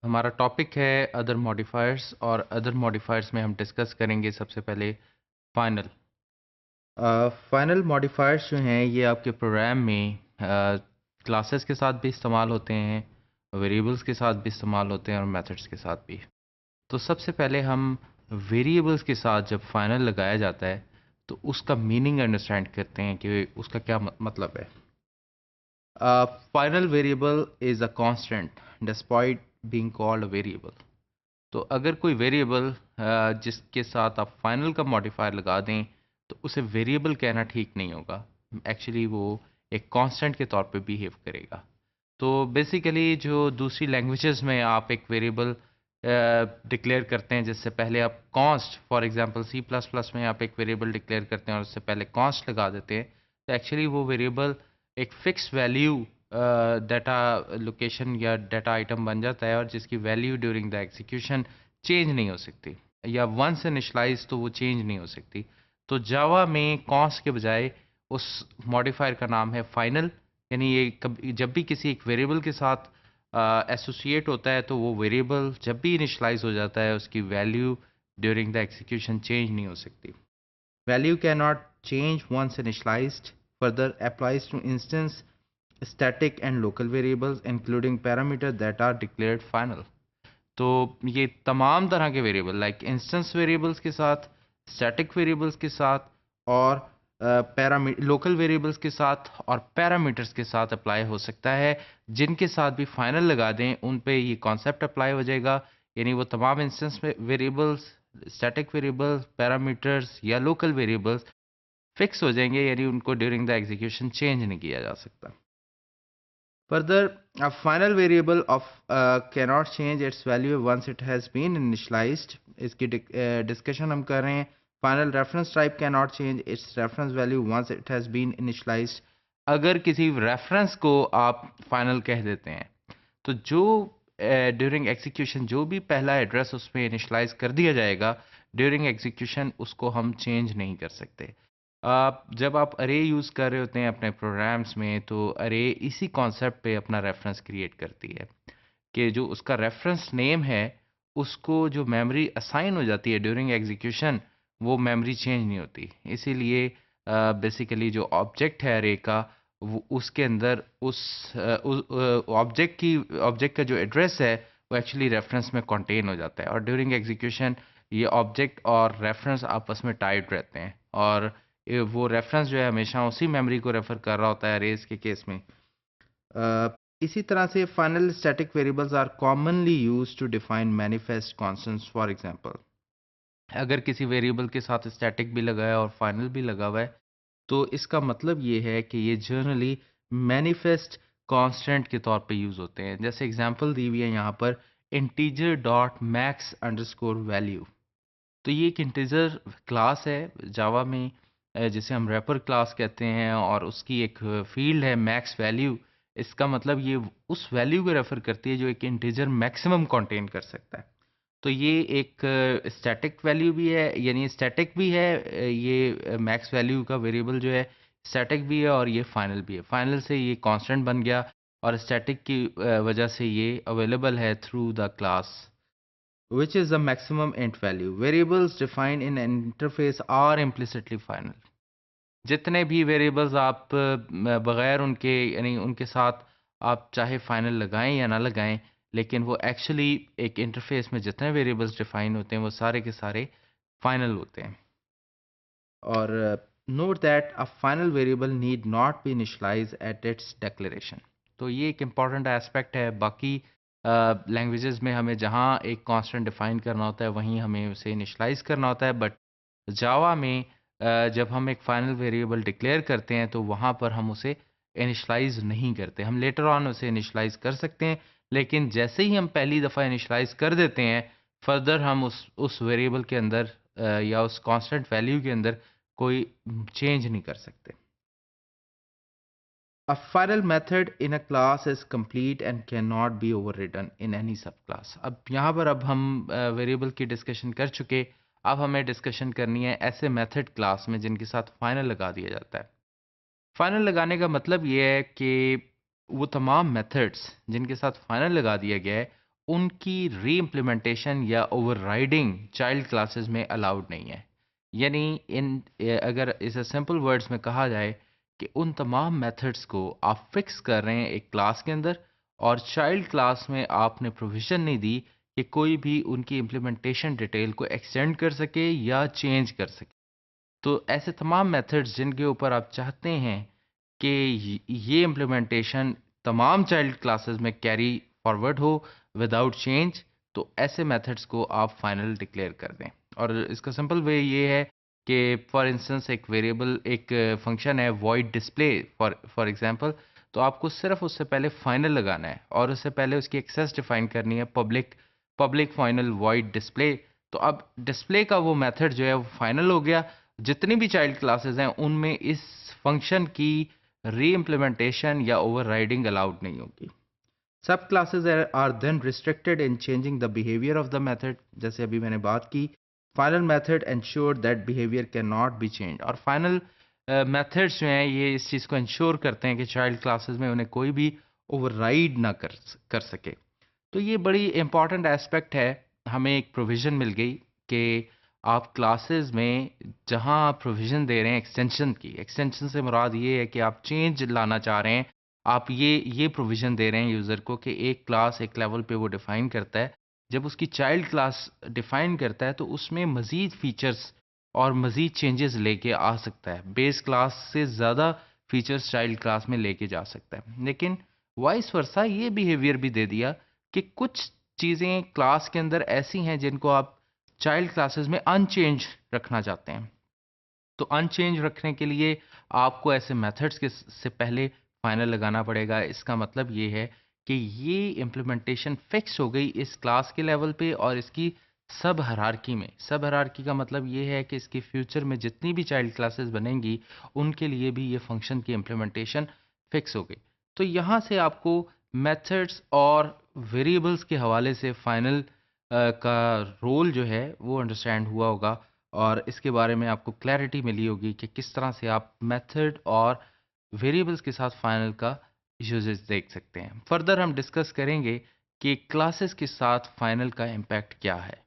हमारा टॉपिक है other modifiers और अदर मॉडिफायर्स में हम डिस्कस करेंगे सबसे पहले फाइनल। फाइनल मॉडिफायर्स जो हैं ये आपके प्रोग्राम में क्लासेस के साथ भी इस्तेमाल होते हैं, वेरिएबल्स के साथ भी इस्तेमाल होते हैं और मेथड्स के साथ भी। तो सबसे पहले हम वेरिएबल्स के साथ जब फाइनल लगाया जाता है तो उसका मीनिंग अंडरस्टैंड करते हैं कि उसका क्या मतलब है। Final variable is a constant despite being called a variable. तो अगर कोई वेरिएबल जिसके साथ आप फाइनल का मॉडिफायर लगा दें तो उसे वेरिएबल कहना ठीक नहीं होगा। एक्चुअली वो एक कांस्टेंट के तौर पे बिहेव करेगा। तो बेसिकली जो दूसरी लैंग्वेजेस में आप एक वेरिएबल डिक्लेयर करते हैं, जिससे पहले आप const, for example C plus plus में आप एक वेरिएबल डिक्लेयर करते हैं और उससे पहले कॉन्स्ट लगा देते हैं, तो एक्चुअली वो वेरिएबल एक फिक्स वैल्यू डाटा लोकेशन या डाटा आइटम बन जाता है और जिसकी value during the execution change नहीं हो सकती, या वंस इनिशलाइज तो वो चेंज नहीं हो सकती। तो जावा में कॉन्स्ट के बजाय उस मॉडिफायर का नाम है फाइनल। यानी ये जब भी किसी एक वेरिएबल के साथ एसोसिएट होता है तो वो वेरिएबल जब भी इनिशलाइज हो जाता है उसकी value during the execution change नहीं हो सकती। Value can not change once initialized, further applies to instance static and local variables including parameter that are declared final। तो ये तमाम तरह के वेरिएबल लाइक इंस्टेंस वेरिएबल्स के साथ, स्टैटिक वेरिएबल्स के साथ और लोकल वेरिएबल्स के साथ और पैरामीटर्स के साथ अप्लाई हो सकता है। जिनके साथ भी फाइनल लगा दें उन पे ये कॉन्सेप्ट अप्लाई हो जाएगा। यानी वो तमाम instance variables, static variables, parameters या लोकल वेरिएबल्स फिक्स हो जाएंगे, यानी उनको ड्यूरिंग द एग्जीक्यूशन चेंज नहीं किया जा सकता। Further, a final variable of cannot change its value once it has been initialized। इसकी डिस्कशन हम कर रहे हैं। Final reference type cannot change its reference value once it has been initialized। अगर किसी रेफरेंस को आप फाइनल कह देते हैं तो जो ड्यूरिंग एग्जीक्यूशन जो भी पहला एड्रेस उसमें इनिशलाइज कर दिया जाएगा, ड्यूरिंग एग्जीक्यूशन उसको हम चेंज नहीं कर सकते। जब आप अरे यूज़ कर रहे होते हैं अपने प्रोग्राम्स में तो अरे इसी कॉन्सेप्ट पे अपना रेफरेंस क्रिएट करती है कि जो उसका रेफरेंस नेम है उसको जो मेमोरी असाइन हो जाती है ड्यूरिंग एग्जीक्यूशन, वो मेमोरी चेंज नहीं होती। इसीलिए बेसिकली जो ऑब्जेक्ट है अरे का, वो उसके अंदर उस ऑब्जेक्ट का जो एड्रेस है वो एक्चुअली रेफरेंस में कंटेन हो जाता है और ड्यूरिंग एग्जीक्यूशन ये ऑब्जेक्ट और रेफरेंस आपस में टाइड रहते हैं और वो रेफरेंस जो है हमेशा उसी मेमोरी को रेफर कर रहा होता है अरेज के केस में। इसी तरह से final static variables are commonly used to define manifest constants. For example, अगर किसी वेरिएबल के साथ स्टैटिक भी लगा है और फाइनल भी लगा हुआ है तो इसका मतलब ये है कि ये जनरली मैनिफेस्ट कांस्टेंट के तौर पे यूज़ होते हैं। जैसे एग्जांपल दी हुई है यहाँ पर, integer dot max underscore value. तो ये एक इंटीजर क्लास है जावा में, जिसे हम रैपर क्लास कहते हैं और उसकी एक फील्ड है मैक्स वैल्यू। इसका मतलब ये उस वैल्यू को रेफर करती है जो एक इंटीजर मैक्सिमम कंटेन कर सकता है। तो ये एक स्टैटिक वैल्यू भी है, यानी स्टैटिक भी है। ये मैक्स वैल्यू का वेरिएबल जो है स्टैटिक भी है और ये फाइनल भी है। फाइनल से ये कांस्टेंट बन गया और स्टैटिक की वजह से ये अवेलेबल है through the class which is the maximum int value। Variables defined in an interface are implicitly final। जितने भी वेरिएबल्स आप बगैर उनके, यानी उनके साथ आप चाहे फाइनल लगाएं या ना लगाएं, लेकिन वो एक्चुअली एक इंटरफेस में जितने वेरिएबल्स डिफाइन होते हैं वो सारे के सारे फाइनल होते हैं। और note that a final variable need not be initialize at its declaration. तो ये एक इम्पॉर्टेंट एस्पेक्ट है। बाकी लैंग्वेजेस में हमें जहाँ एक कांस्टेंट डिफाइन करना होता है वहीं हमें उसे इनिशियलाइज करना होता है, बट जावा में जब हम एक फाइनल वेरिएबल डिक्लेयर करते हैं तो वहाँ पर हम उसे इनिशियलाइज नहीं करते। हम लेटर ऑन उसे इनिशियलाइज कर सकते हैं, लेकिन जैसे ही हम पहली दफ़ा इनिशियलाइज कर देते हैं फर्दर हम उस वेरिएबल के अंदर या उस कांस्टेंट वैल्यू के अंदर कोई चेंज नहीं कर सकते। A final method in a class is complete and cannot be overridden in any subclass। अब यहाँ पर अब हम वेरिएबल की डिस्कशन कर चुके। अब हमें डिस्कशन करनी है ऐसे मेथड क्लास में जिनके साथ फाइनल लगा दिया जाता है। फाइनल लगाने का मतलब ये है कि वो तमाम मेथड्स जिनके साथ फाइनल लगा दिया गया है उनकी री इम्प्लीमेंटेशन या ओवरराइडिंग चाइल्ड क्लासेस में अलाउड नहीं है। यानी अगर इसे सिंपल वर्ड्स में कहा जाए कि उन तमाम मेथड्स को आप फिक्स कर रहे हैं एक क्लास के अंदर, और चाइल्ड क्लास में आपने प्रोविज़न नहीं दी कि कोई भी उनकी इम्प्लीमेंटेशन डिटेल को एक्सटेंड कर सके या चेंज कर सके। तो ऐसे तमाम मेथड्स जिनके ऊपर आप चाहते हैं कि ये इम्प्लीमेंटेशन तमाम चाइल्ड क्लासेस में कैरी फॉरवर्ड हो विदाउट चेंज, तो ऐसे मेथड्स को आप फाइनल डिक्लेयर कर दें। और इसका सिंपल वे ये है कि फॉर इंस्टेंस एक वेरिएबल एक फंक्शन है वॉइड डिस्प्ले फॉर एग्जांपल, तो आपको सिर्फ उससे पहले फाइनल लगाना है और उससे पहले उसकी एक्सेस डिफाइन करनी है public public final void display. तो अब डिस्प्ले का वो मेथड जो है वो फाइनल हो गया। जितनी भी चाइल्ड क्लासेस हैं उनमें इस फंक्शन की री इम्प्लीमेंटेशन या ओवरराइडिंग अलाउड नहीं होगी। Subclasses are then restricted in changing the behaviour of the method, जैसे अभी मैंने बात की। Final method ensure that behaviour can not be change, और फाइनल मेथड्स जो हैं ये इस चीज़ को इंश्योर करते हैं कि चाइल्ड क्लासेस में उन्हें कोई भी ओवरराइड ना कर सके। तो ये बड़ी इंपॉर्टेंट एस्पेक्ट है। हमें एक प्रोविज़न मिल गई कि आप क्लासेस में जहाँ आप प्रोविज़न दे रहे हैं एक्सटेंशन की, एक्सटेंशन से मुराद ये है कि आप चेंज लाना चाह रहे हैं। आप ये प्रोविज़न दे रहे हैं यूज़र को कि एक क्लास एक लेवल पे वो डिफ़ाइन करता है। जब उसकी चाइल्ड क्लास डिफ़ाइन करता है तो उसमें मज़ीद फ़ीचर्स और मज़ीद चेंजेस लेके आ सकता है। बेस क्लास से ज़्यादा फ़ीचर्स चाइल्ड क्लास में लेके जा सकता है। लेकिन वाइस वर्सा ये बिहेवियर भी दे दिया कि कुछ चीज़ें क्लास के अंदर ऐसी हैं जिनको आप चाइल्ड क्लासेस में अनचेंज रखना चाहते हैं। तो अनचेंज रखने के लिए आपको ऐसे मेथड्स के से पहले फाइनल लगाना पड़ेगा। इसका मतलब ये है कि ये इम्प्लीमेंटेशन फिक्स हो गई इस क्लास के लेवल पे और इसकी सब हायरार्की में। सब हायरार्की का मतलब ये है कि इसके फ्यूचर में जितनी भी चाइल्ड क्लासेस बनेंगी उनके लिए भी ये फंक्शन की इम्प्लीमेंटेशन फिक्स हो गई। तो यहाँ से आपको मेथड्स और वेरिएबल्स के हवाले से फाइनल का रोल जो है वो अंडरस्टैंड हुआ होगा, और इसके बारे में आपको क्लैरिटी मिली होगी कि किस तरह से आप मेथड और वेरिएबल्स के साथ फाइनल का यूजेस देख सकते हैं। फर्दर हम डिस्कस करेंगे कि क्लासेस के साथ फाइनल का इम्पैक्ट क्या है।